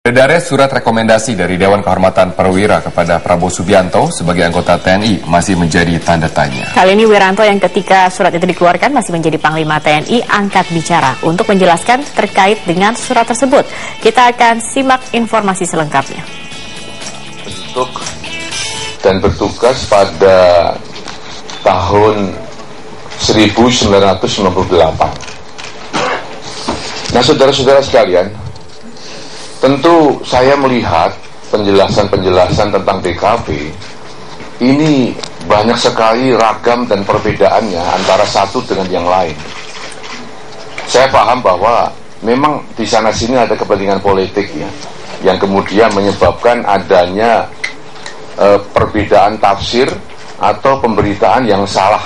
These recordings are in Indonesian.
Beredarnya surat rekomendasi dari Dewan Kehormatan Perwira kepada Prabowo Subianto sebagai anggota TNI masih menjadi tanda tanya. Kali ini Wiranto yang ketika surat itu dikeluarkan masih menjadi Panglima TNI angkat bicara untuk menjelaskan terkait dengan surat tersebut. Kita akan simak informasi selengkapnya. Bentuk dan bertugas pada tahun 1998. Nah, saudara-saudara sekalian, tentu saya melihat penjelasan-penjelasan tentang DKP ini banyak sekali ragam dan perbedaannya antara satu dengan yang lain. Saya paham bahwa memang di sana-sini ada kepentingan politik ya, yang kemudian menyebabkan adanya perbedaan tafsir atau pemberitaan yang salah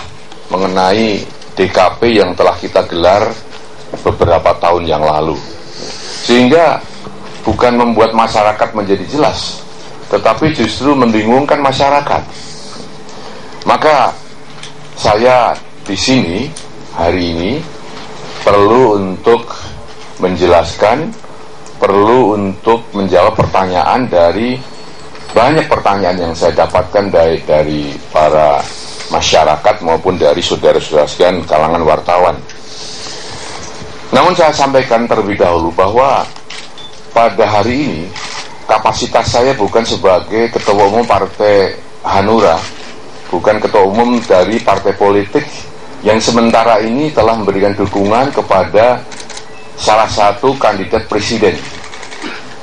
mengenai DKP yang telah kita gelar beberapa tahun yang lalu. Sehingga bukan membuat masyarakat menjadi jelas, tetapi justru membingungkan masyarakat. Maka saya di sini hari ini perlu untuk menjelaskan, perlu untuk menjawab pertanyaan dari banyak pertanyaan yang saya dapatkan dari para masyarakat maupun dari saudara-saudara sekalian kalangan wartawan. Namun saya sampaikan terlebih dahulu bahwa pada hari ini, kapasitas saya bukan sebagai Ketua Umum Partai Hanura, bukan Ketua Umum dari partai politik yang sementara ini telah memberikan dukungan kepada salah satu kandidat presiden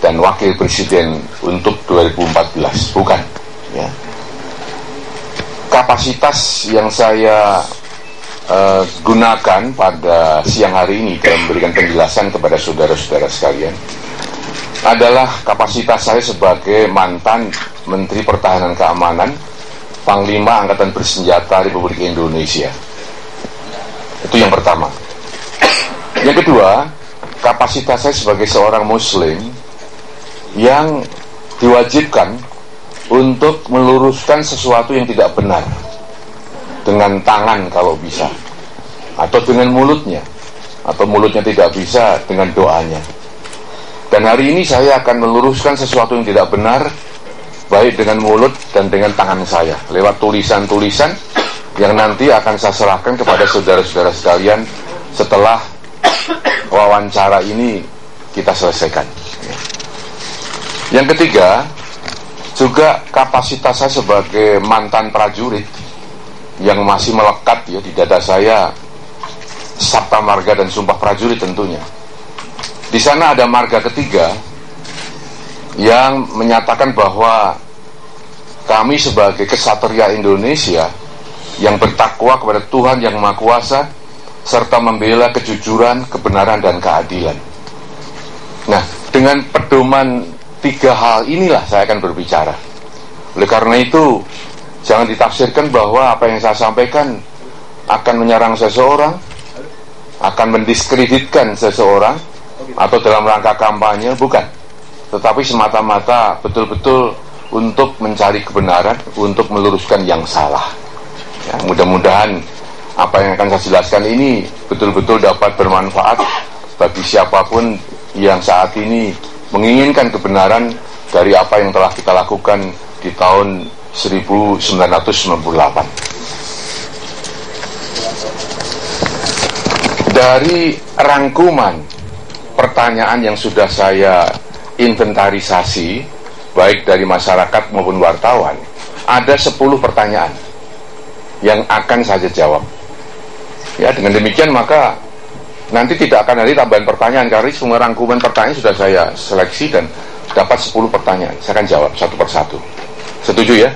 dan wakil presiden untuk 2014, bukan. Ya. Kapasitas yang saya gunakan pada siang hari ini dalam memberikan penjelasan kepada saudara-saudara sekalian adalah kapasitas saya sebagai mantan Menteri Pertahanan Keamanan, Panglima Angkatan Bersenjata Republik Indonesia. Itu yang pertama. Yang kedua, kapasitas saya sebagai seorang Muslim yang diwajibkan untuk meluruskan sesuatu yang tidak benar dengan tangan kalau bisa, atau dengan mulutnya, atau mulutnya tidak bisa dengan doanya. Dan hari ini saya akan meluruskan sesuatu yang tidak benar, baik dengan mulut dan dengan tangan saya, lewat tulisan-tulisan yang nanti akan saya serahkan kepada saudara-saudara sekalian setelah wawancara ini kita selesaikan. Yang ketiga, juga kapasitas saya sebagai mantan prajurit yang masih melekat ya di dada saya, Sabta Marga dan Sumpah Prajurit tentunya. Di sana ada marga ketiga yang menyatakan bahwa kami sebagai kesatria Indonesia yang bertakwa kepada Tuhan Yang Maha Kuasa serta membela kejujuran, kebenaran, dan keadilan. Nah, dengan pedoman tiga hal inilah saya akan berbicara. Oleh karena itu, jangan ditafsirkan bahwa apa yang saya sampaikan akan menyerang seseorang, akan mendiskreditkan seseorang, atau dalam rangka kampanye, bukan. Tetapi semata-mata betul-betul untuk mencari kebenaran, untuk meluruskan yang salah ya, mudah-mudahan apa yang akan saya jelaskan ini betul-betul dapat bermanfaat bagi siapapun yang saat ini menginginkan kebenaran dari apa yang telah kita lakukan di tahun 1998. Dari rangkuman pertanyaan yang sudah saya inventarisasi baik dari masyarakat maupun wartawan, ada 10 pertanyaan yang akan saya jawab. Ya, dengan demikian maka nanti tidak akan ada tambahan pertanyaan karena semua rangkuman pertanyaan sudah saya seleksi dan dapat 10 pertanyaan. Saya akan jawab satu persatu. Setuju ya?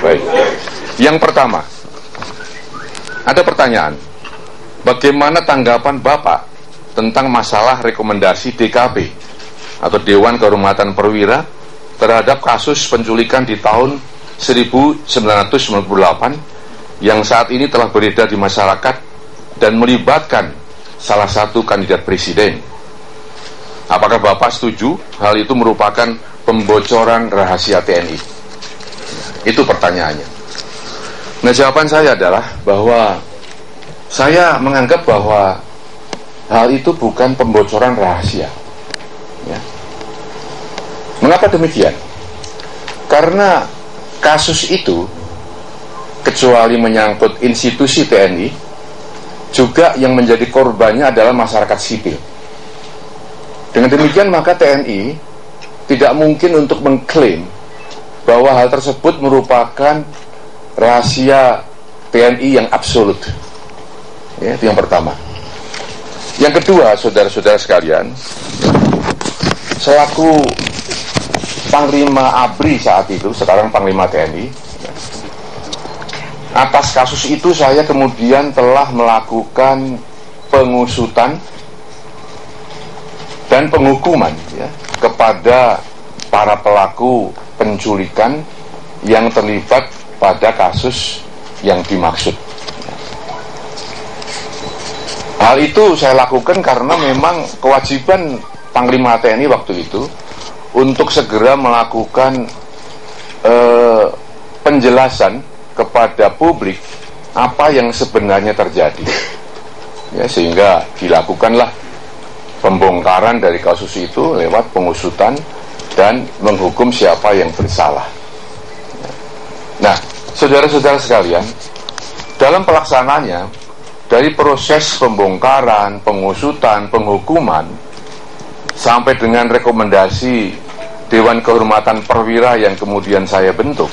Baik. Yang pertama, ada pertanyaan, bagaimana tanggapan Bapak tentang masalah rekomendasi DKP atau Dewan Kehormatan Perwira terhadap kasus penculikan di tahun 1998 yang saat ini telah beredar di masyarakat dan melibatkan salah satu kandidat presiden. Apakah Bapak setuju hal itu merupakan pembocoran rahasia TNI? Itu pertanyaannya. Nah, jawaban saya adalah bahwa saya menganggap bahwa hal itu bukan pembocoran rahasia ya. Mengapa demikian? Karena kasus itu, kecuali menyangkut institusi TNI, juga yang menjadi korbannya adalah masyarakat sipil. Dengan demikian maka TNI tidak mungkin untuk mengklaim bahwa hal tersebut merupakan rahasia TNI yang absolut. Ya, itu yang pertama. Yang kedua, saudara-saudara sekalian, selaku Panglima ABRI saat itu, sekarang Panglima TNI, atas kasus itu saya kemudian telah melakukan pengusutan dan penghukuman ya, kepada para pelaku penculikan yang terlibat pada kasus yang dimaksud. Hal itu saya lakukan karena memang kewajiban Panglima TNI waktu itu untuk segera melakukan penjelasan kepada publik apa yang sebenarnya terjadi, ya, sehingga dilakukanlah pembongkaran dari kasus itu lewat pengusutan dan menghukum siapa yang bersalah. Nah, saudara-saudara sekalian, dalam pelaksananya dari proses pembongkaran, pengusutan, penghukuman sampai dengan rekomendasi Dewan Kehormatan Perwira yang kemudian saya bentuk,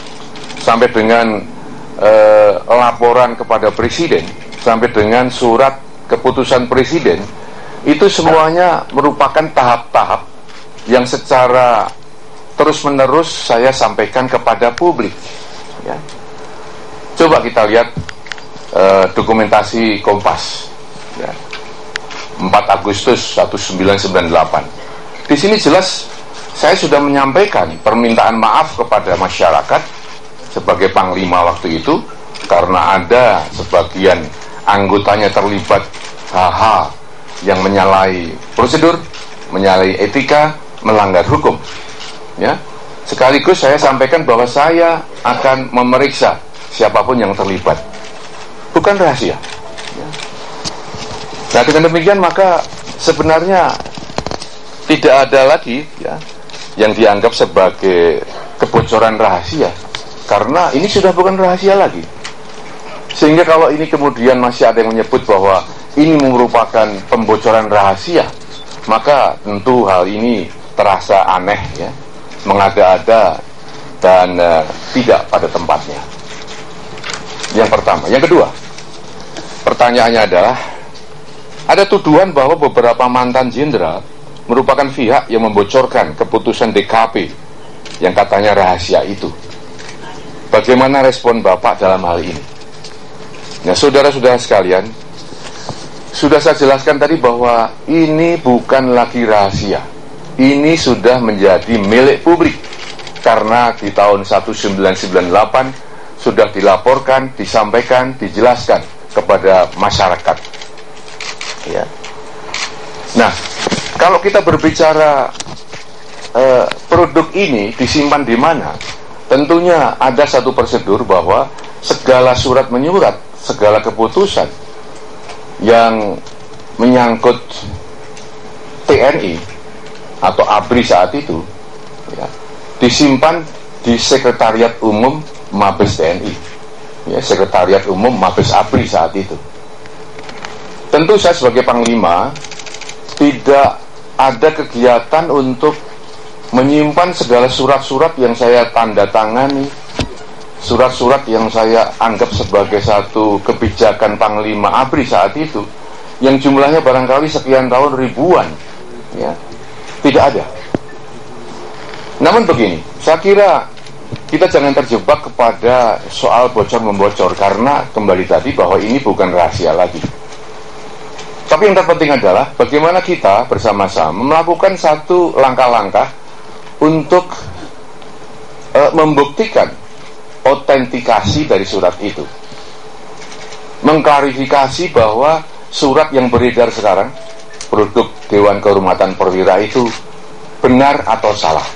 sampai dengan laporan kepada Presiden, sampai dengan surat keputusan Presiden, itu semuanya merupakan tahap-tahap yang secara terus-menerus saya sampaikan kepada publik. Ya. Coba kita lihat dokumentasi Kompas, ya. 4 Agustus 1998. Di sini jelas saya sudah menyampaikan permintaan maaf kepada masyarakat sebagai Panglima waktu itu, karena ada sebagian anggotanya terlibat hal-hal yang menyalahi prosedur, menyalahi etika, melanggar hukum. Ya, sekaligus saya sampaikan bahwa saya akan memeriksa siapapun yang terlibat. Bukan rahasia. Ya. Nah, dengan demikian maka sebenarnya tidak ada lagi ya yang dianggap sebagai kebocoran rahasia, karena ini sudah bukan rahasia lagi. Sehingga kalau ini kemudian masih ada yang menyebut bahwa ini merupakan pembocoran rahasia, maka tentu hal ini terasa aneh ya, mengada-ada dan tidak pada tempatnya. Yang pertama. Yang kedua, pertanyaannya adalah ada tuduhan bahwa beberapa mantan jenderal merupakan pihak yang membocorkan keputusan DKP yang katanya rahasia itu. Bagaimana respon Bapak dalam hal ini? Nah, saudara-saudara sekalian, sudah saya jelaskan tadi bahwa ini bukan lagi rahasia. Ini sudah menjadi milik publik, karena di tahun 1998 sudah dilaporkan, disampaikan, dijelaskan kepada masyarakat. Ya. Nah, kalau kita berbicara produk ini disimpan di mana, tentunya ada satu prosedur bahwa segala surat menyurat, segala keputusan yang menyangkut TNI atau ABRI saat itu ya, disimpan di Sekretariat Umum Mabes TNI, ya, Sekretariat Umum Mabes ABRI saat itu. Tentu saya sebagai Panglima tidak ada kegiatan untuk menyimpan segala surat-surat yang saya tanda tangani, surat-surat yang saya anggap sebagai satu kebijakan Panglima ABRI saat itu, yang jumlahnya barangkali sekian tahun ribuan, ya, tidak ada. Namun begini, saya kira kita jangan terjebak kepada soal bocor-membocor, karena kembali tadi bahwa ini bukan rahasia lagi. Tapi yang terpenting adalah bagaimana kita bersama-sama melakukan satu langkah-langkah untuk membuktikan autentikasi dari surat itu, mengklarifikasi bahwa surat yang beredar sekarang, produk Dewan Kehormatan Perwira, itu benar atau salah.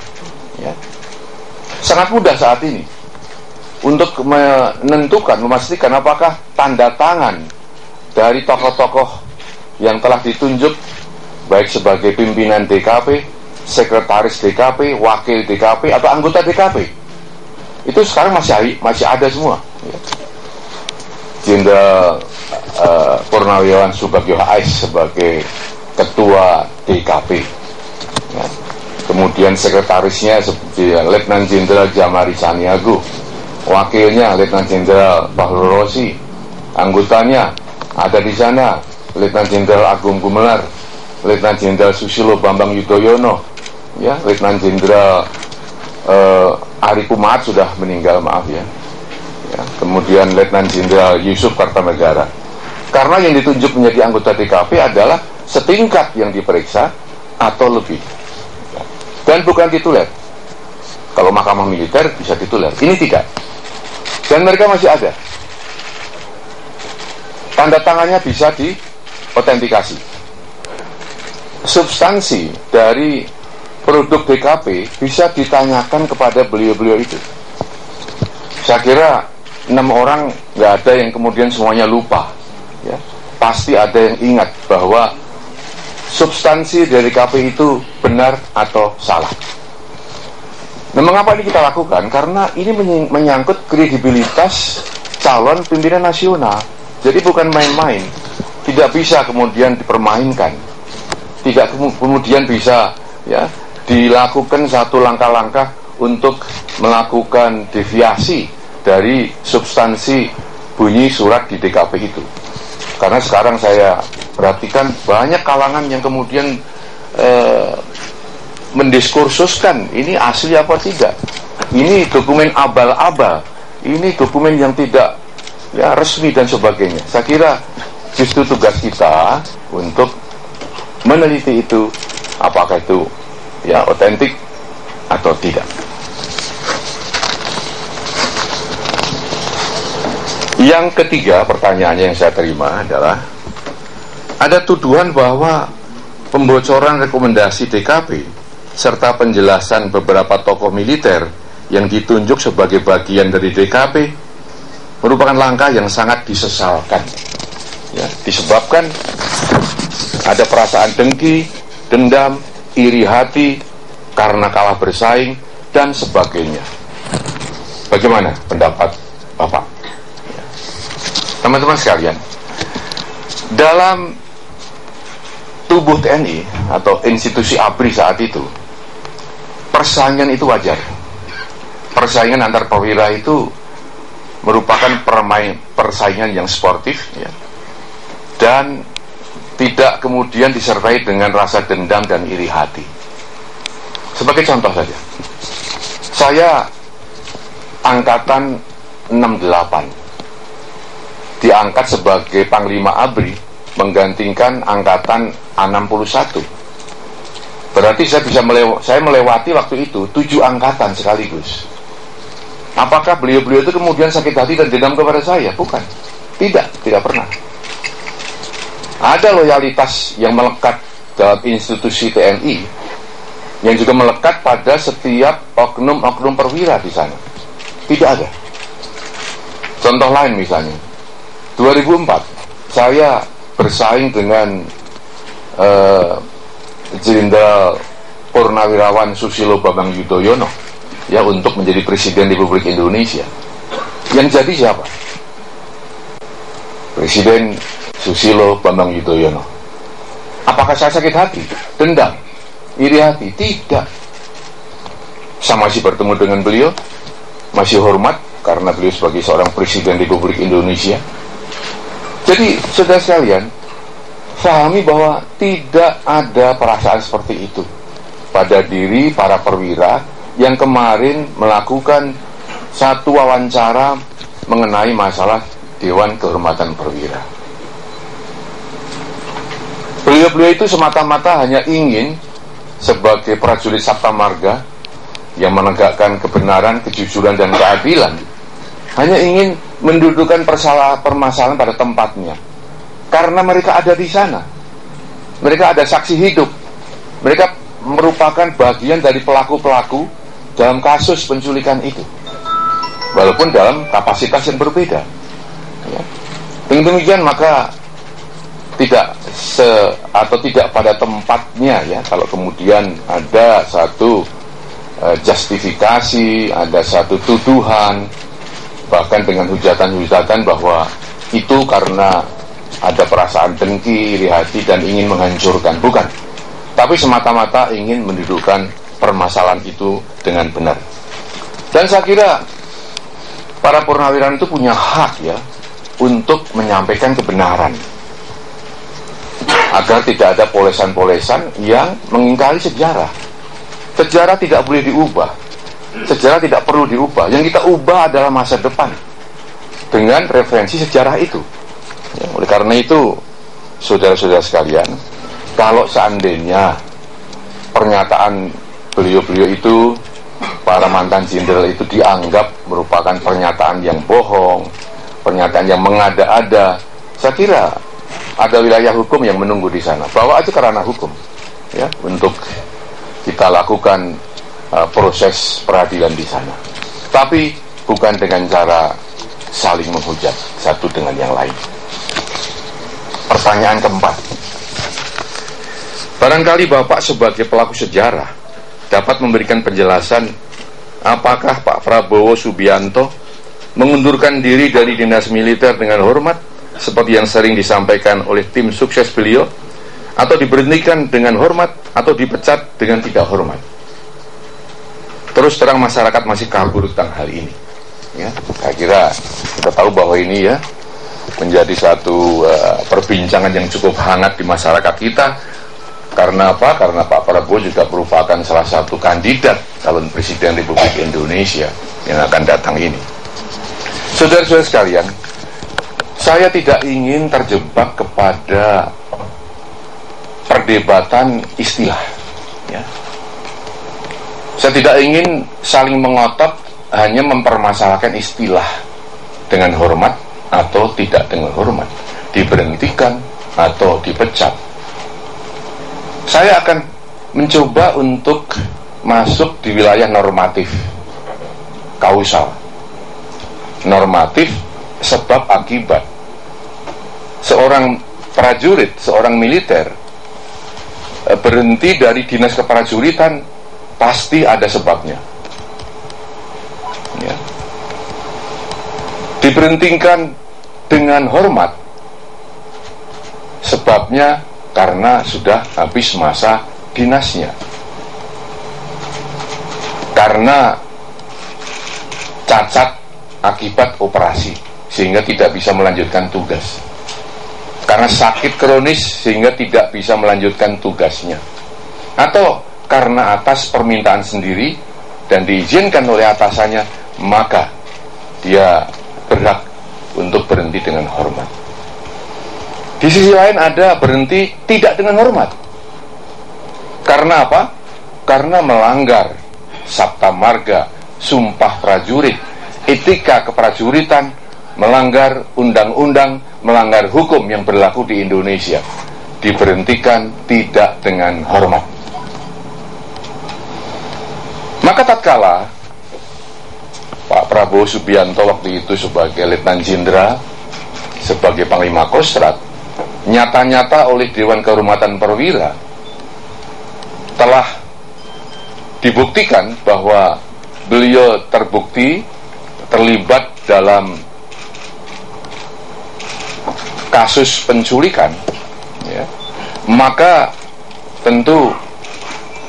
Ya. Sangat mudah saat ini untuk menentukan, memastikan apakah tanda tangan dari tokoh-tokoh yang telah ditunjuk baik sebagai pimpinan DKP, sekretaris DKP, wakil DKP, atau anggota DKP. Itu sekarang masih ada semua. Jenderal Purnawirawan Subagio HS sebagai ketua DKP. Ya. Kemudian sekretarisnya Letnan Jenderal Jamari Caniago, wakilnya Letnan Jenderal Bahlul Rosi, anggotanya ada di sana Letnan Jenderal Agung Gumelar, Letnan Jenderal Susilo Bambang Yudhoyono, ya, Letnan Jenderal Ari Kumaat sudah meninggal, maaf ya. Ya, kemudian Letnan Jenderal Yusuf Kartanegara. Karena yang ditunjuk menjadi anggota DKP adalah setingkat yang diperiksa atau lebih. Ya. Dan bukan tituler. Kalau mahkamah militer bisa tituler, ini tidak. Dan mereka masih ada. Tanda tangannya bisa diautentikasi. Substansi dari produk DKP bisa ditanyakan kepada beliau-beliau itu. Saya kira 6 orang nggak ada yang kemudian semuanya lupa, ya. Pasti ada yang ingat bahwa substansi dari DKP itu benar atau salah. Nah, mengapa ini kita lakukan? Karena ini menyangkut kredibilitas calon pimpinan nasional. Jadi bukan main-main. Tidak bisa kemudian dipermainkan. Tidak kemudian bisa, ya, dilakukan satu langkah-langkah untuk melakukan deviasi dari substansi bunyi surat di DKP itu. Karena sekarang saya perhatikan banyak kalangan yang kemudian mendiskursuskan ini asli apa tidak, ini dokumen abal-abal, ini dokumen yang tidak, ya, resmi dan sebagainya. Saya kira justru tugas kita untuk meneliti itu, apakah itu, ya, otentik atau tidak. Yang ketiga, pertanyaannya yang saya terima adalah ada tuduhan bahwa pembocoran rekomendasi DKP serta penjelasan beberapa tokoh militer yang ditunjuk sebagai bagian dari DKP merupakan langkah yang sangat disesalkan, ya, disebabkan ada perasaan dengki, dendam, iri hati karena kalah bersaing dan sebagainya. Bagaimana pendapat Bapak? Teman-teman sekalian, dalam tubuh TNI atau institusi ABRI saat itu, persaingan itu wajar. Persaingan antar perwira itu merupakan persaingan yang sportif, ya, dan tidak kemudian disertai dengan rasa dendam dan iri hati. Sebagai contoh saja, saya angkatan 68 diangkat sebagai Panglima ABRI menggantikan angkatan 61. Berarti saya melewati waktu itu 7 angkatan sekaligus. Apakah beliau-beliau itu kemudian sakit hati dan dendam kepada saya? Bukan. Tidak pernah. Ada loyalitas yang melekat dalam institusi TNI yang juga melekat pada setiap oknum-oknum perwira di sana. Tidak ada. Contoh lain misalnya, 2004 saya bersaing dengan Jenderal Purnawirawan Susilo Bambang Yudhoyono, ya, untuk menjadi Presiden Republik Indonesia. Yang jadi siapa? Presiden Susilo Bambang Yudhoyono. Apakah saya sakit hati, dendam, iri hati? Tidak. Saya masih bertemu dengan beliau, masih hormat karena beliau sebagai seorang Presiden Republik Indonesia. Jadi, saudara sekalian, pahami bahwa tidak ada perasaan seperti itu pada diri para perwira yang kemarin melakukan satu wawancara mengenai masalah Dewan Kehormatan Perwira. Beliau-beliau itu semata-mata hanya ingin sebagai prajurit Sabta Marga yang menegakkan kebenaran, kejujuran, dan keadilan, hanya ingin mendudukkan permasalahan pada tempatnya. Karena mereka ada di sana, mereka ada saksi hidup, mereka merupakan bagian dari pelaku-pelaku dalam kasus penculikan itu, walaupun dalam kapasitas yang berbeda, ya. Dengan demikian maka tidak atau tidak pada tempatnya ya, kalau kemudian ada satu justifikasi, ada satu tuduhan, bahkan dengan hujatan-hujatan bahwa itu karena ada perasaan dengki, iri hati, dan ingin menghancurkan. Bukan, tapi semata-mata ingin mendudukkan permasalahan itu dengan benar. Dan saya kira para purnawirawan itu punya hak ya untuk menyampaikan kebenaran, agar tidak ada polesan-polesan yang mengingkari sejarah. Sejarah tidak boleh diubah, sejarah tidak perlu diubah. Yang kita ubah adalah masa depan dengan referensi sejarah itu ya. Oleh karena itu, saudara-saudara sekalian, kalau seandainya pernyataan beliau-beliau itu, para mantan jenderal itu, dianggap merupakan pernyataan yang bohong, pernyataan yang mengada-ada, saya kira ada wilayah hukum yang menunggu di sana. Bawa aja ke ranah hukum ya, untuk kita lakukan proses peradilan di sana. Tapi bukan dengan cara saling menghujat satu dengan yang lain. Pertanyaan keempat, barangkali Bapak sebagai pelaku sejarah dapat memberikan penjelasan apakah Pak Prabowo Subianto mengundurkan diri dari dinas militer dengan hormat seperti yang sering disampaikan oleh tim sukses beliau, atau diberhentikan dengan hormat, atau dipecat dengan tidak hormat. Terus terang masyarakat masih kabur tentang hal ini ya. Saya kira kita tahu bahwa ini ya menjadi satu perbincangan yang cukup hangat di masyarakat kita. Karena apa? Karena Pak Prabowo juga merupakan salah satu kandidat calon presiden Republik Indonesia yang akan datang ini. Saudara-saudara sekalian, saya tidak ingin terjebak kepada perdebatan istilah ya. Saya tidak ingin saling mengotot hanya mempermasalahkan istilah dengan hormat atau tidak dengan hormat, diberhentikan atau dipecat. Saya akan mencoba untuk masuk di wilayah normatif, kausal, normatif sebab akibat. Seorang prajurit, seorang militer berhenti dari dinas keprajuritan pasti ada sebabnya ya. Diberhentikan dengan hormat, sebabnya karena sudah habis masa dinasnya, karena cacat akibat operasi sehingga tidak bisa melanjutkan tugas, karena sakit kronis sehingga tidak bisa melanjutkan tugasnya, atau karena atas permintaan sendiri dan diizinkan oleh atasannya, maka dia berhak untuk berhenti dengan hormat. Di sisi lain ada berhenti tidak dengan hormat. Karena apa? Karena melanggar sabta marga, sumpah prajurit, etika keprajuritan, melanggar undang-undang, melanggar hukum yang berlaku di Indonesia. Diberhentikan tidak dengan hormat. Maka tatkala Pak Prabowo Subianto waktu itu sebagai Letnan Jenderal, sebagai Panglima Kostrad, nyata-nyata oleh Dewan Kehormatan Perwira telah dibuktikan bahwa beliau terbukti terlibat dalam kasus penculikan ya, maka tentu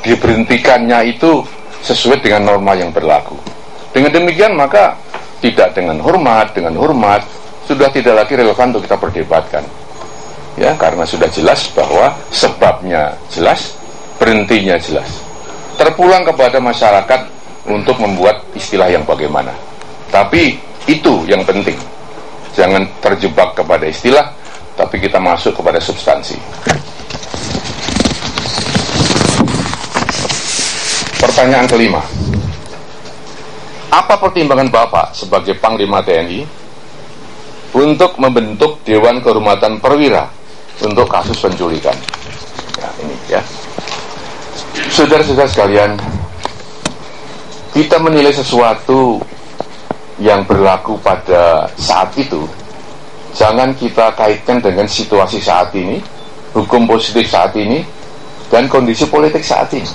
diberhentikannya itu sesuai dengan norma yang berlaku. Dengan demikian maka tidak dengan hormat sudah tidak lagi relevan untuk kita perdebatkan ya, karena sudah jelas bahwa sebabnya jelas, berhentinya jelas. Terpulang kepada masyarakat untuk membuat istilah yang bagaimana. Tapi itu yang penting, jangan terjebak kepada istilah, tapi kita masuk kepada substansi. Pertanyaan kelima, apa pertimbangan Bapak sebagai Panglima TNI untuk membentuk Dewan Kehormatan Perwira untuk kasus penculikan? Ya, ini ya. Saudara-saudara sekalian, kita menilai sesuatu yang berlaku pada saat itu, jangan kita kaitkan dengan situasi saat ini hukum positif saat ini dan kondisi politik saat ini.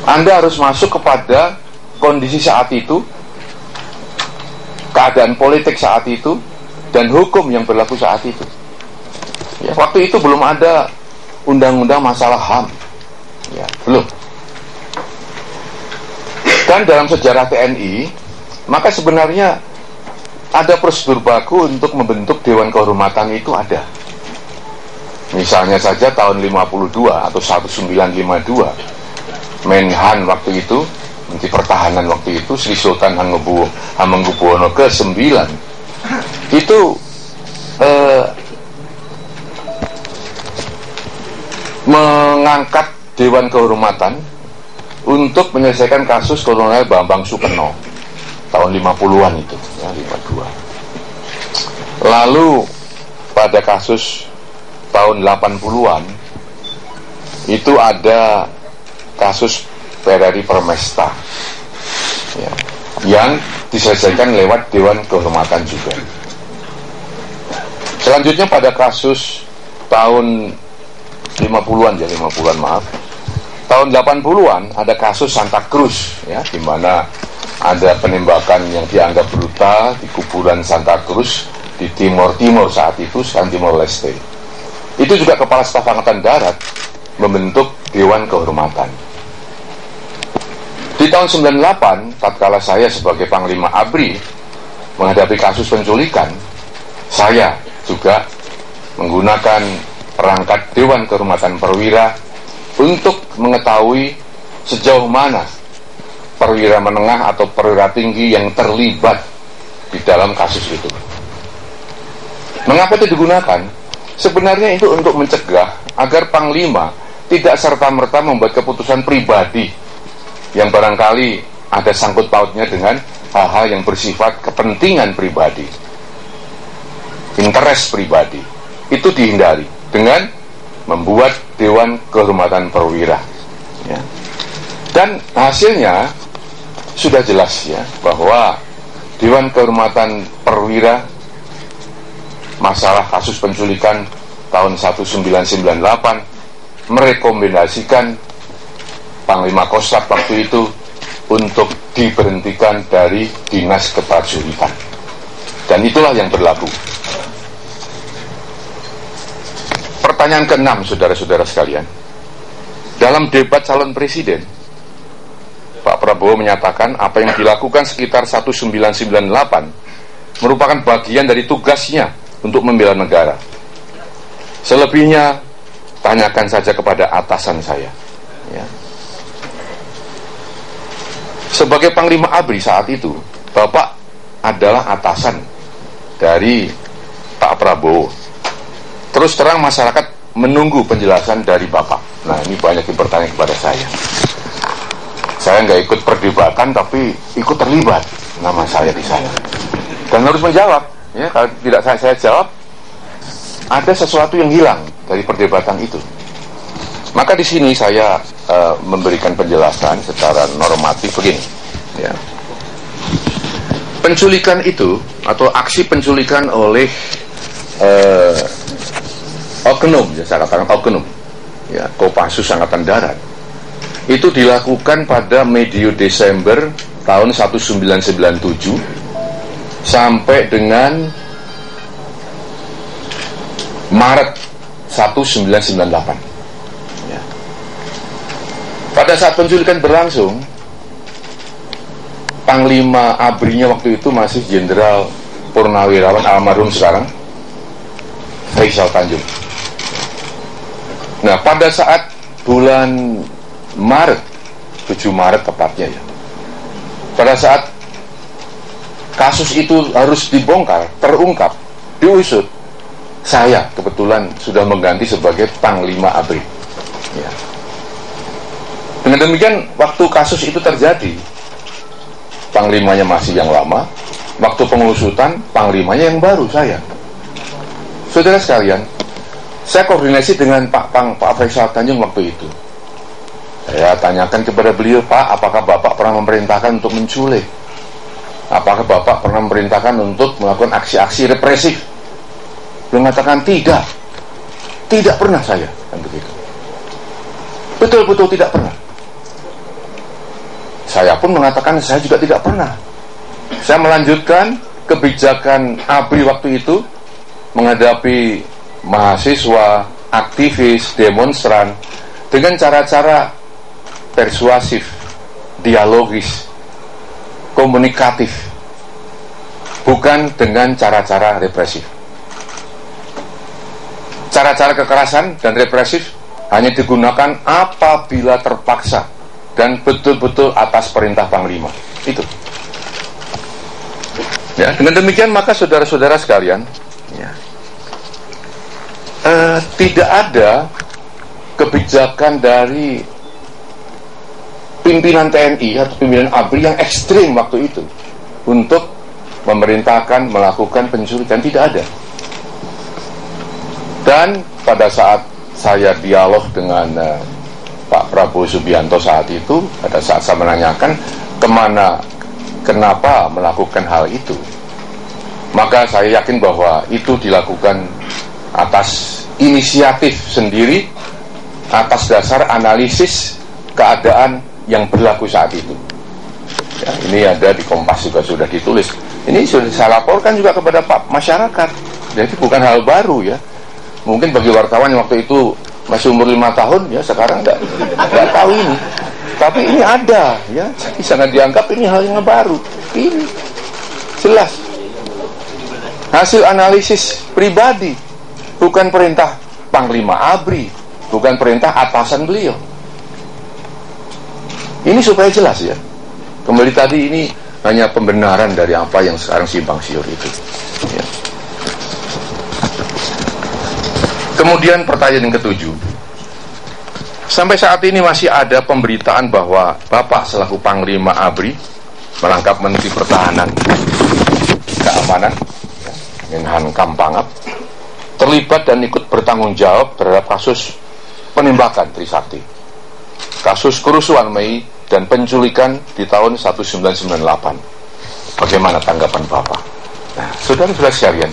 Anda harus masuk kepada kondisi saat itu, keadaan politik saat itu, dan hukum yang berlaku saat itu. Ya, waktu itu belum ada undang-undang masalah HAM, ya, belum. Dan dalam sejarah TNI, maka sebenarnya ada prosedur baku untuk membentuk Dewan Kehormatan itu ada. Misalnya saja tahun 52 atau 1952, Menhan waktu itu, Menteri Pertahanan waktu itu, Sri Sultan Hamengkubuwono ke-9, itu mengangkat Dewan Kehormatan untuk menyelesaikan kasus Kolonel Bambang Sukerno tahun 50-an itu, ya, 52. Lalu pada kasus tahun 80-an itu ada kasus Ferrari Permesta, ya, yang diselesaikan lewat Dewan Kehormatan juga. Selanjutnya pada kasus tahun 50-an, ya 50-an maaf, tahun 80-an ada kasus Santa Cruz, ya, di mana ada penembakan yang dianggap brutal di kuburan Santa Cruz di Timor saat itu, Timor Leste. Itu juga Kepala Staf Angkatan Darat membentuk Dewan Kehormatan. Di tahun 98, tatkala saya sebagai Panglima ABRI menghadapi kasus penculikan, saya juga menggunakan perangkat Dewan Kehormatan Perwira untuk mengetahui sejauh mana perwira menengah atau perwira tinggi yang terlibat di dalam kasus itu. Mengapa itu digunakan? Sebenarnya itu untuk mencegah agar Panglima tidak serta-merta membuat keputusan pribadi yang barangkali ada sangkut pautnya dengan hal-hal yang bersifat kepentingan pribadi, interest pribadi. Itu dihindari dengan membuat Dewan Kehormatan Perwira, ya. Dan hasilnya sudah jelas, ya, bahwa Dewan Kehormatan Perwira masalah kasus penculikan tahun 1998 merekomendasikan Panglima Kostrat waktu itu untuk diberhentikan dari dinas keprajuritan, dan itulah yang berlaku. Pertanyaan ke-6, saudara-saudara sekalian, dalam debat calon presiden, Pak Prabowo menyatakan apa yang dilakukan sekitar 1998 merupakan bagian dari tugasnya untuk membela negara. Selebihnya tanyakan saja kepada atasan saya, ya. Sebagai Panglima ABRI saat itu, Bapak adalah atasan dari Pak Prabowo. Terus terang masyarakat menunggu penjelasan dari Bapak. Nah, ini banyak yang bertanya kepada saya. Saya nggak ikut perdebatan, tapi ikut terlibat, nama saya di sana, dan harus menjawab, ya. Kalau tidak saya jawab, ada sesuatu yang hilang dari perdebatan itu. Maka di sini saya memberikan penjelasan secara normatif begini, ya. Penculikan itu atau aksi penculikan oleh oknum, ya, saya katakan oknum, ya, Kopassus Angkatan Darat, itu dilakukan pada medio Desember tahun 1997 sampai dengan Maret 1998, ya. Pada saat penculikan berlangsung, Panglima ABRI-nya waktu itu masih Jenderal Purnawirawan almarhum sekarang Faisal Tanjung. Nah, pada saat bulan Maret, 7 Maret tepatnya, ya, pada saat kasus itu harus dibongkar, terungkap, diusut, saya kebetulan sudah mengganti sebagai Panglima ABRI, ya. Dengan demikian, waktu kasus itu terjadi, Panglimanya masih yang lama, waktu pengusutan, Panglimanya yang baru, saya. Saudara sekalian, saya koordinasi dengan Pak Faisal Tanjung waktu itu. Saya tanyakan kepada beliau, Pak, apakah Bapak pernah memerintahkan untuk menculik? Apakah Bapak pernah memerintahkan untuk melakukan aksi-aksi represif? Beliau mengatakan tidak. Tidak pernah saya, kan begitu. Betul-betul tidak pernah. Saya pun mengatakan saya juga tidak pernah. Saya melanjutkan kebijakan ABRI waktu itu menghadapi mahasiswa, aktivis, demonstran dengan cara-cara persuasif, dialogis, komunikatif, bukan dengan cara-cara represif. Cara-cara kekerasan dan represif hanya digunakan apabila terpaksa dan betul-betul atas perintah Panglima. Itu. Ya, dengan demikian maka saudara-saudara sekalian, ya, tidak ada kebijakan dari pimpinan TNI atau pimpinan ABRI yang ekstrim waktu itu untuk memerintahkan melakukan penculikan. Tidak ada. Dan pada saat saya dialog dengan Pak Prabowo Subianto saat itu, pada saat saya menanyakan kenapa melakukan hal itu, maka saya yakin bahwa itu dilakukan atas inisiatif sendiri, atas dasar analisis keadaan yang berlaku saat itu. Ya, ini ada di Kompas juga sudah ditulis. Ini sudah saya laporkan juga kepada Pak masyarakat. Jadi bukan hal baru ya. Mungkin bagi wartawan yang waktu itu masih umur 5 tahun ya, sekarang nggak tahu ini. Tapi ini ada ya. Jadi sangat dianggap ini hal yang baru. Ini jelas hasil analisis pribadi, bukan perintah Panglima ABRI, bukan perintah atasan beliau. Ini supaya jelas ya. Kembali tadi ini hanya pembenaran dari apa yang sekarang simpang siur itu. Ya. Kemudian pertanyaan yang ketujuh. Sampai saat ini masih ada pemberitaan bahwa Bapak selaku Panglima ABRI merangkap Menteri Pertahanan Keamanan, Menhan Pangap, terlibat dan ikut bertanggung jawab terhadap kasus penembakan Trisakti, kasus kerusuhan Mei dan penculikan di tahun 1998. Bagaimana tanggapan Bapak? Nah, saudara-saudara sekalian,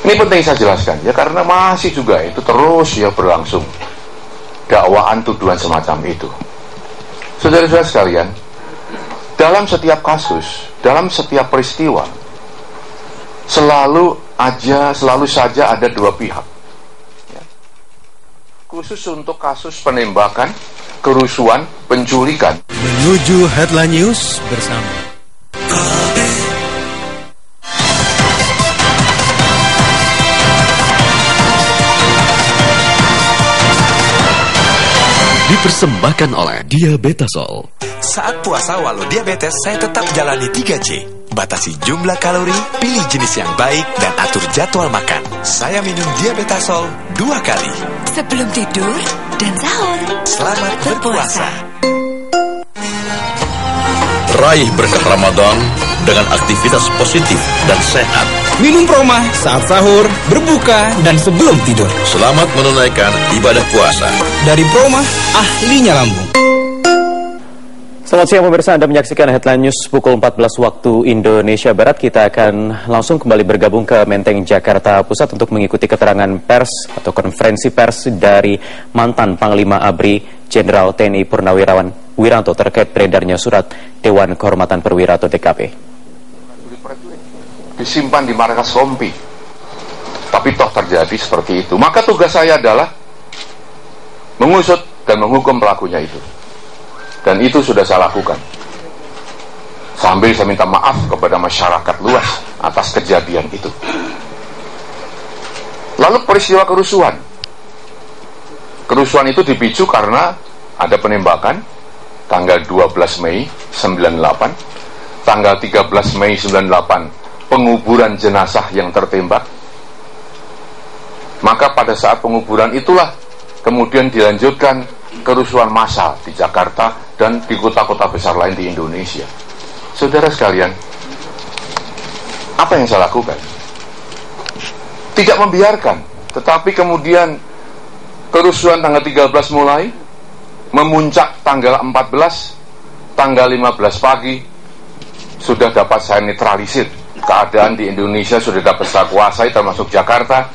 ini penting saya jelaskan ya, karena masih juga itu terus ya berlangsung dakwaan tuduhan semacam itu. Saudara-saudara sekalian, dalam setiap kasus, dalam setiap peristiwa, selalu saja ada dua pihak ya. Khusus untuk kasus penembakan, kerusuhan, penculikan. Menuju Headline News bersama dipersembahkan oleh Diabetasol. Saat puasa walau diabetes, saya tetap jalani 3C. Batasi jumlah kalori, pilih jenis yang baik, dan atur jadwal makan. Saya minum Diabetasol 2 kali. Sebelum tidur dan sahur. Selamat berpuasa. Raih berkat Ramadan dengan aktivitas positif dan sehat. minum Proma saat sahur, berbuka, dan sebelum tidur. Selamat menunaikan ibadah puasa. Dari Proma, ahlinya lambung. Selamat siang pemirsa, Anda menyaksikan Headline News pukul 14 waktu Indonesia Barat. Kita akan langsung kembali bergabung ke Menteng, Jakarta Pusat untuk mengikuti keterangan pers atau konferensi pers dari mantan Panglima ABRI Jenderal TNI Purnawirawan Wiranto terkait beredarnya surat Dewan Kehormatan Perwira atau DKP. Disimpan di markas Kompi, tapi toh terjadi seperti itu. Maka tugas saya adalah mengusut dan menghukum pelakunya itu. Dan itu sudah saya lakukan. Sambil saya minta maaf kepada masyarakat luas atas kejadian itu. Lalu peristiwa kerusuhan. Kerusuhan itu dipicu karena ada penembakan tanggal 12 Mei 98, tanggal 13 Mei 98 penguburan jenazah yang tertembak. Maka pada saat penguburan itulah kemudian dilanjutkan kerusuhan massal di Jakarta dan di kota-kota besar lain di Indonesia. Saudara sekalian, apa yang saya lakukan? Tidak membiarkan, tetapi kemudian kerusuhan tanggal 13 mulai, memuncak tanggal 14, tanggal 15 pagi, sudah dapat saya netralisir. Keadaan di Indonesia sudah dapat saya kuasai, termasuk Jakarta.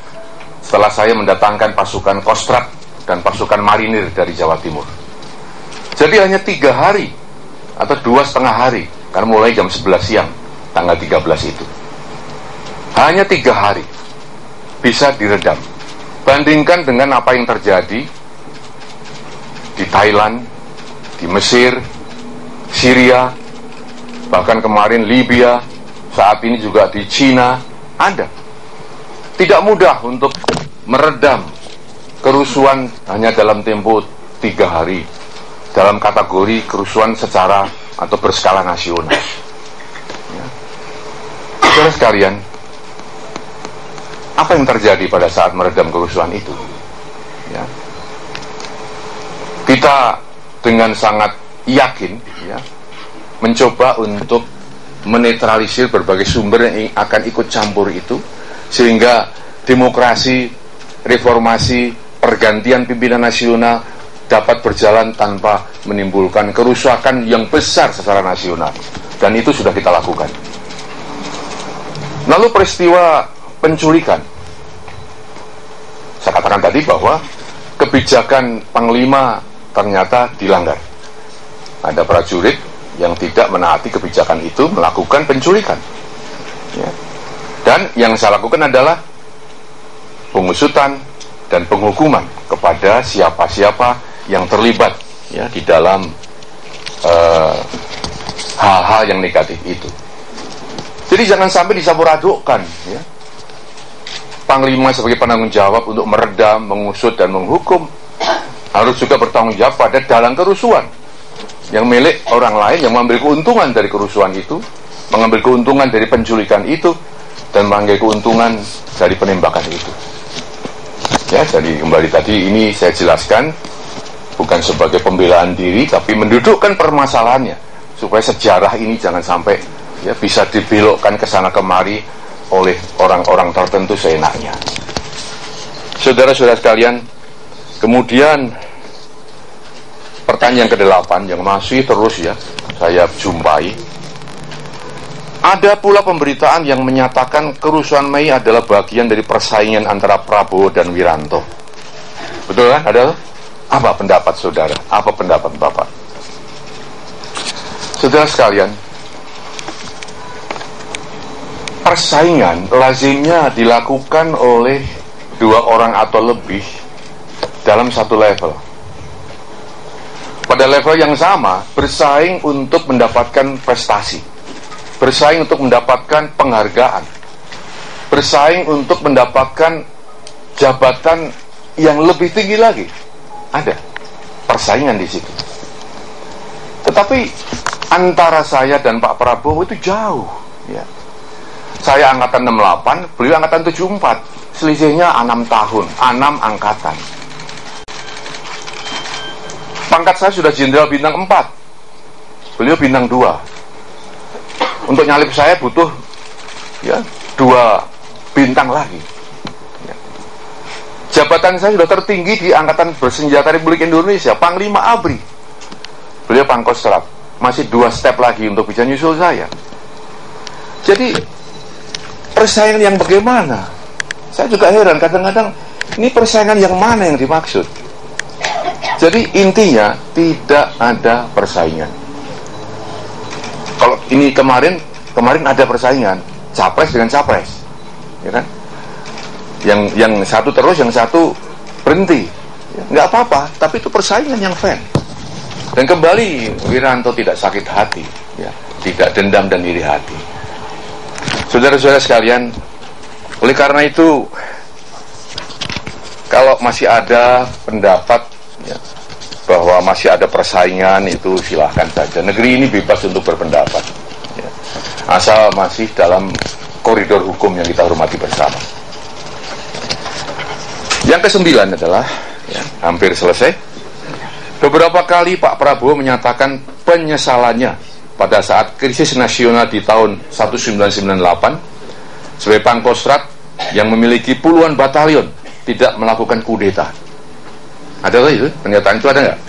setelah saya mendatangkan pasukan Kostrad dan pasukan marinir dari Jawa Timur. Jadi hanya 3 hari atau 2,5 hari, karena mulai jam 11 siang tanggal 13 itu. Hanya 3 hari bisa diredam. Bandingkan dengan apa yang terjadi di Thailand, di Mesir, Syria, bahkan kemarin Libya, saat ini juga di Cina. Ada. Tidak mudah untuk meredam kerusuhan hanya dalam tempo 3 hari dalam kategori kerusuhan secara atau berskala nasional. Ya. Saudara sekalian, apa yang terjadi pada saat meredam kerusuhan itu? Ya. Kita dengan sangat yakin ya, mencoba untuk menetralisir berbagai sumber yang akan ikut campur itu, sehingga demokrasi, reformasi, pergantian pimpinan nasional dapat berjalan tanpa menimbulkan kerusakan yang besar secara nasional. Dan itu sudah kita lakukan. Lalu peristiwa penculikan, saya katakan tadi bahwa kebijakan Panglima ternyata dilanggar. Ada prajurit yang tidak menaati kebijakan itu melakukan penculikan ya. Dan yang saya lakukan adalah pengusutan dan penghukuman kepada siapa-siapa yang terlibat ya di dalam hal-hal yang negatif itu. Jadi jangan sampai disampuradukan ya. Panglima sebagai penanggung jawab untuk meredam, mengusut dan menghukum harus juga bertanggung jawab pada dalang kerusuhan yang milik orang lain yang mengambil keuntungan dari kerusuhan itu, mengambil keuntungan dari penculikan itu, dan mengambil keuntungan dari penembakan itu. Ya, jadi kembali tadi ini saya jelaskan bukan sebagai pembelaan diri, tapi mendudukkan permasalahannya supaya sejarah ini jangan sampai ya bisa dibelokkan ke sana kemari oleh orang-orang tertentu seenaknya. Saudara-saudara sekalian, kemudian pertanyaan ke-8 yang masih terus ya saya jumpai, ada pula pemberitaan yang menyatakan kerusuhan Mei adalah bagian dari persaingan antara Prabowo dan Wiranto. Betul kan? Ada? Apa pendapat saudara? Apa pendapat Bapak? Saudara sekalian, persaingan lazimnya dilakukan oleh 2 orang atau lebih dalam satu level. Pada level yang sama, bersaing untuk mendapatkan prestasi, bersaing untuk mendapatkan penghargaan, bersaing untuk mendapatkan jabatan yang lebih tinggi lagi. Ada persaingan di situ. Tetapi antara saya dan Pak Prabowo itu jauh ya. Saya angkatan 68, beliau angkatan 74, selisihnya 6 tahun, 6 angkatan. Pangkat saya sudah jenderal bintang 4, beliau bintang 2. Untuk nyalip saya butuh ya 2 bintang lagi ya. Jabatan saya sudah tertinggi di Angkatan Bersenjata Republik Indonesia, Panglima ABRI. Beliau Pangkostrat, masih 2 step lagi untuk bisa nyusul saya. Jadi persaingan yang bagaimana? Saya juga heran kadang-kadang, ini persaingan yang mana yang dimaksud? Jadi intinya tidak ada persaingan. Kalau ini kemarin ada persaingan capres dengan capres, ya kan? Yang satu terus, yang satu berhenti, ya, nggak apa-apa. Tapi itu persaingan yang fair. Dan kembali Wiranto tidak sakit hati, ya, tidak dendam dan iri hati. Saudara-saudara sekalian, oleh karena itu, kalau masih ada pendapat ya, bahwa masih ada persaingan, itu silahkan saja. Negeri ini bebas untuk berpendapat ya, asal masih dalam koridor hukum yang kita hormati bersama. Yang ke-9 adalah ya, hampir selesai. Beberapa kali Pak Prabowo menyatakan penyesalannya pada saat krisis nasional di tahun 1998 sebagai Pangkostrat yang memiliki puluhan batalion tidak melakukan kudeta. Ada nggak itu? Pernyataan itu ada nggak?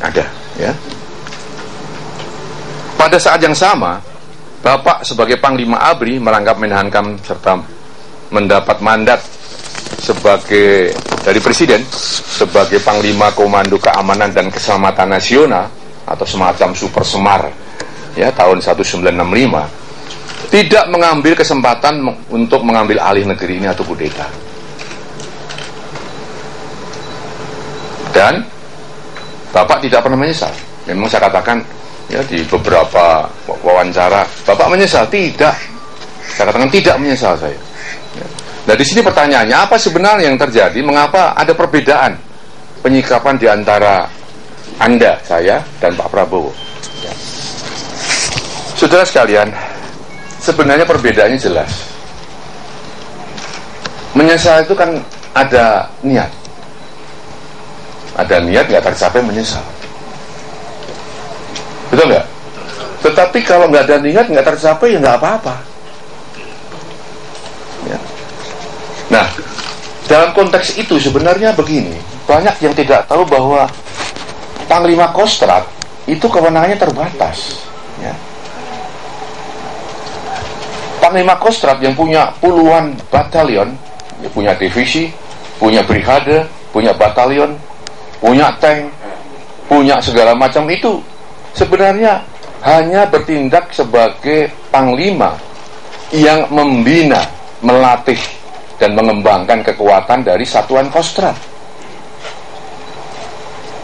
Ada, ya. Pada saat yang sama, Bapak sebagai Panglima ABRI merangkap Menhankam serta mendapat mandat dari Presiden sebagai Panglima Komando Keamanan dan Keselamatan Nasional atau semacam Super Semar ya tahun 1965 tidak mengambil kesempatan untuk mengambil alih negeri ini atau kudeta. Dan Bapak tidak pernah menyesal. Memang saya katakan ya di beberapa wawancara, Bapak menyesal? Tidak. Saya katakan tidak menyesal saya. Nah di sini pertanyaannya, apa sebenarnya yang terjadi? Mengapa ada perbedaan penyikapan di antara Anda, saya, dan Pak Prabowo? Ya. Saudara sekalian, sebenarnya perbedaannya jelas. Menyesal itu kan ada niat. Ada niat nggak tercapai menyesal. Betul nggak? Tetapi kalau nggak ada niat nggak tercapai ya nggak apa-apa. Ya. Nah, dalam konteks itu sebenarnya begini, banyak yang tidak tahu bahwa Panglima Kostrad itu kewenangannya terbatas. Ya. Panglima Kostrad yang punya puluhan batalion, ya, punya divisi, punya brigade, punya batalion, punya tank, punya segala macam itu sebenarnya hanya bertindak sebagai panglima yang membina, melatih, dan mengembangkan kekuatan dari satuan Kostrad.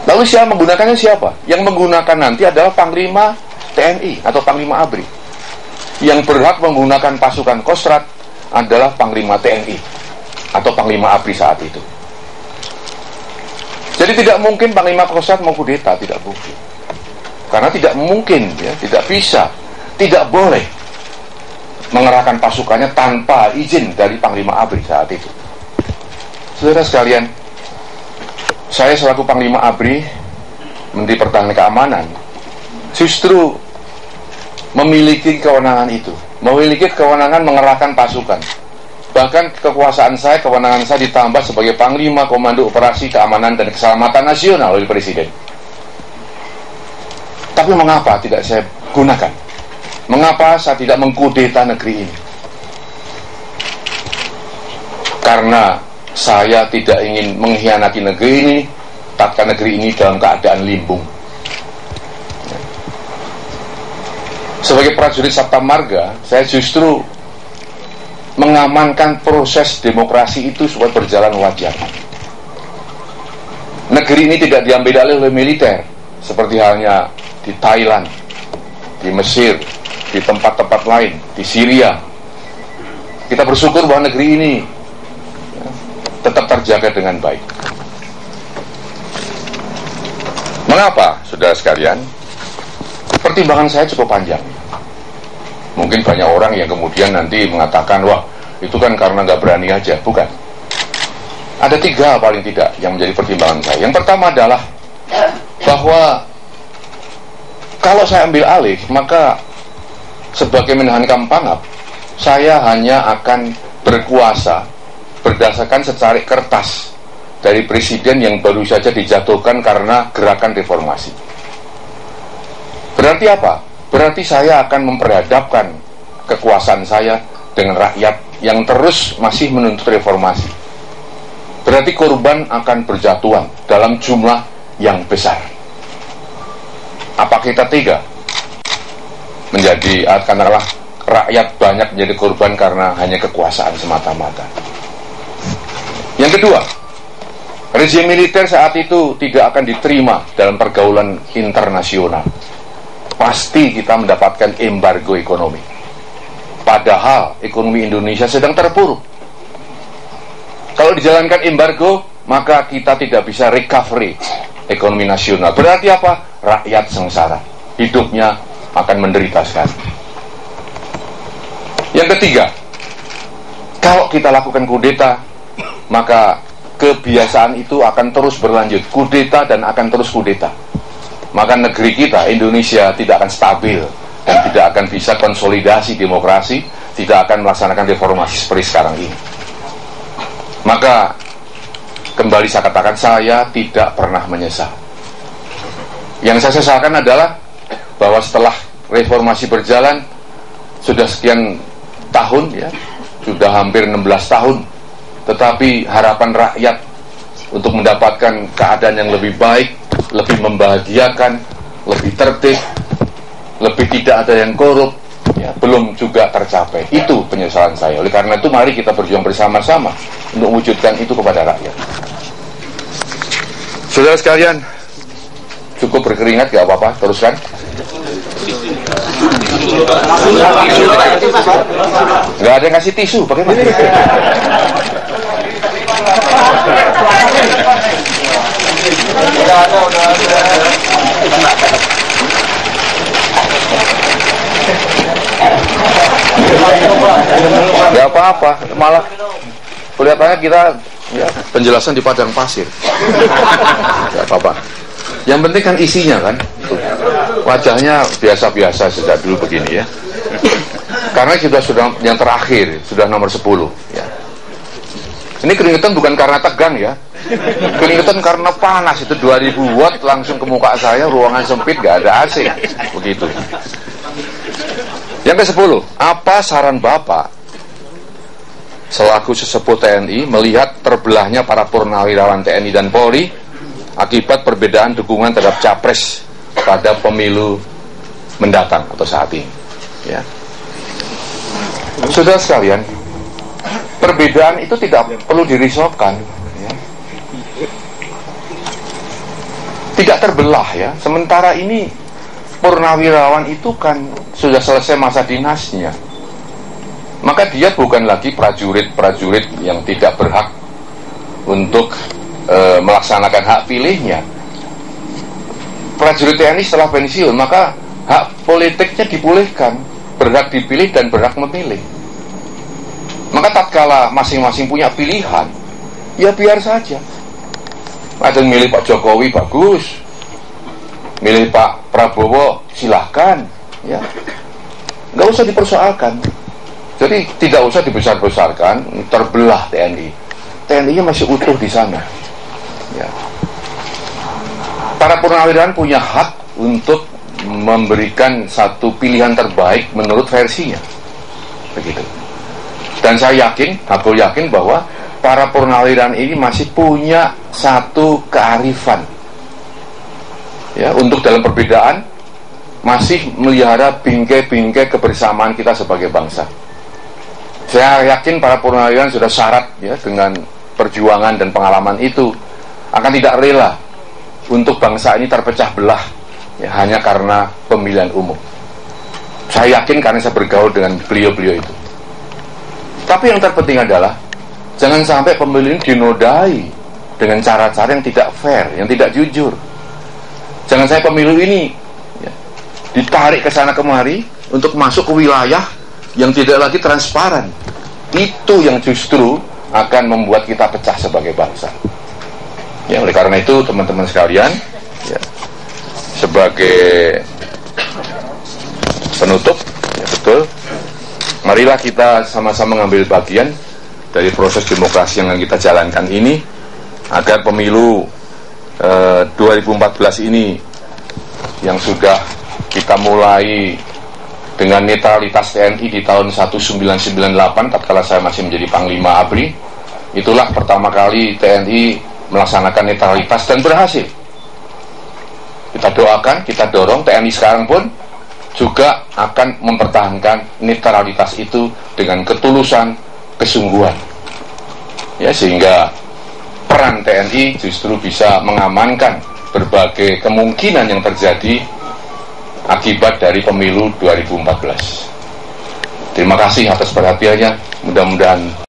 Lalu siapa menggunakannya siapa? Yang menggunakan nanti adalah Panglima TNI atau Panglima ABRI. Yang berhak menggunakan pasukan Kostrad adalah Panglima TNI atau Panglima ABRI saat itu. Jadi tidak mungkin Panglima Kostrad mau kudeta, tidak mungkin. Karena tidak mungkin, ya, tidak bisa, tidak boleh mengerahkan pasukannya tanpa izin dari Panglima ABRI saat itu. Saudara sekalian, saya selaku Panglima ABRI, Menteri Pertahanan Keamanan, justru memiliki kewenangan itu, memiliki kewenangan mengerahkan pasukan. Bahkan kekuasaan saya, kewenangan saya ditambah sebagai Panglima Komando Operasi Keamanan dan Keselamatan Nasional oleh Presiden. Tapi mengapa tidak saya gunakan? Mengapa saya tidak mengkudeta negeri ini? Karena saya tidak ingin mengkhianati negeri ini, tatkala negeri ini dalam keadaan limbung. Sebagai prajurit Sabta Marga, saya justru mengamankan proses demokrasi itu supaya berjalan wajar. Negeri ini tidak diambil alih oleh militer, seperti halnya di Thailand, di Mesir, di tempat-tempat lain, di Syria. Kita bersyukur bahwa negeri ini tetap terjaga dengan baik. Mengapa, saudara sekalian? Pertimbangan saya cukup panjang. Mungkin banyak orang yang kemudian nanti mengatakan, wah, itu kan karena nggak berani aja. Bukan. Ada 3 paling tidak yang menjadi pertimbangan saya. Yang pertama adalah bahwa kalau saya ambil alih, maka sebagai Menhan Pangap, saya hanya akan berkuasa berdasarkan secari kertas dari presiden yang baru saja dijatuhkan karena gerakan reformasi. Berarti apa? Berarti saya akan memperhadapkan kekuasaan saya dengan rakyat yang terus masih menuntut reformasi. Berarti korban akan berjatuhan dalam jumlah yang besar. Apa kita tega menjadi, katakanlah, rakyat banyak menjadi korban karena hanya kekuasaan semata-mata? Yang kedua, rezim militer saat itu tidak akan diterima dalam pergaulan internasional. Pasti kita mendapatkan embargo ekonomi. Padahal ekonomi Indonesia sedang terpuruk. Kalau dijalankan embargo, maka kita tidak bisa recovery ekonomi nasional. Berarti apa? Rakyat sengsara. Hidupnya akan menderita sekali. Yang ketiga, kalau kita lakukan kudeta, maka kebiasaan itu akan terus berlanjut. Kudeta dan akan terus kudeta. Maka negeri kita, Indonesia, tidak akan stabil dan tidak akan bisa konsolidasi demokrasi, tidak akan melaksanakan reformasi seperti sekarang ini. Maka kembali saya katakan, saya tidak pernah menyesal. Yang saya sesalkan adalah bahwa setelah reformasi berjalan sudah sekian tahun, ya, sudah hampir 16 tahun tetapi harapan rakyat untuk mendapatkan keadaan yang lebih baik, lebih membahagiakan, lebih tertib, lebih tidak ada yang korup, ya, belum juga tercapai. Itu penyesalan saya. Oleh karena itu mari kita berjuang bersama-sama untuk mewujudkan itu kepada rakyat. Saudara sekalian, cukup berkeringat, gak apa-apa, teruskan. Gak ada yang kasih tisu, bagaimana? Gak apa-apa, malah kelihatannya kita ya, penjelasan di padang pasir. Gak apa-apa. Yang penting kan isinya kan. Wajahnya biasa-biasa sejak dulu begini ya. Karena kita sudah yang terakhir, sudah nomor 10 ya. Ini keringetan bukan karena tegang ya. Keringetan karena panas, itu 2000 watt langsung ke muka saya, ruangan sempit, gak ada AC. Begitu. Yang ke-10, apa saran Bapak selaku sesepuh TNI melihat terbelahnya para purnawirawan TNI dan Polri akibat perbedaan dukungan terhadap Capres pada pemilu mendatang atau saat ini ya. Saudara sekalian, perbedaan itu tidak perlu dirisaukan ya. Tidak terbelah ya. Sementara ini purnawirawan itu kan sudah selesai masa dinasnya, maka dia bukan lagi prajurit-prajurit yang tidak berhak untuk melaksanakan hak pilihnya. Prajurit TNI setelah pensiun, maka hak politiknya dipulihkan, berhak dipilih dan berhak memilih. Maka tatkala masing-masing punya pilihan, ya biar saja. Ada yang milih Pak Jokowi, bagus. Milih Pak Prabowo, silahkan ya. Nggak usah dipersoalkan. Jadi tidak usah dibesar-besarkan, terbelah TNI. TNI-nya masih utuh di sana ya. Para purnawirawan punya hak untuk memberikan satu pilihan terbaik menurut versinya, begitu. Dan saya yakin, aku yakin bahwa para purnawirawan ini masih punya satu kearifan, ya, untuk dalam perbedaan masih melihara bingkai-bingkai kebersamaan kita sebagai bangsa. Saya yakin para purnawirawan sudah syarat ya dengan perjuangan dan pengalaman itu akan tidak rela untuk bangsa ini terpecah belah ya, hanya karena pemilihan umum. Saya yakin karena saya bergaul dengan beliau-beliau itu. Tapi yang terpenting adalah jangan sampai pemilu ini dinodai dengan cara-cara yang tidak fair, yang tidak jujur. Jangan sampai pemilu ini ya, ditarik ke sana kemari untuk masuk ke wilayah yang tidak lagi transparan. Itu yang justru akan membuat kita pecah sebagai bangsa. Ya, oleh karena itu teman-teman sekalian, ya, sebagai penutup, ya betul, marilah kita sama-sama mengambil bagian dari proses demokrasi yang kita jalankan ini, agar pemilu 2014 ini yang sudah kita mulai dengan netralitas TNI di tahun 1998 tatkala saya masih menjadi Panglima ABRI, itulah pertama kali TNI melaksanakan netralitas dan berhasil. Kita doakan, kita dorong TNI sekarang pun juga akan mempertahankan netralitas itu dengan ketulusan, kesungguhan ya, sehingga peran TNI justru bisa mengamankan berbagai kemungkinan yang terjadi akibat dari pemilu 2014. Terima kasih atas perhatiannya. Mudah-mudahan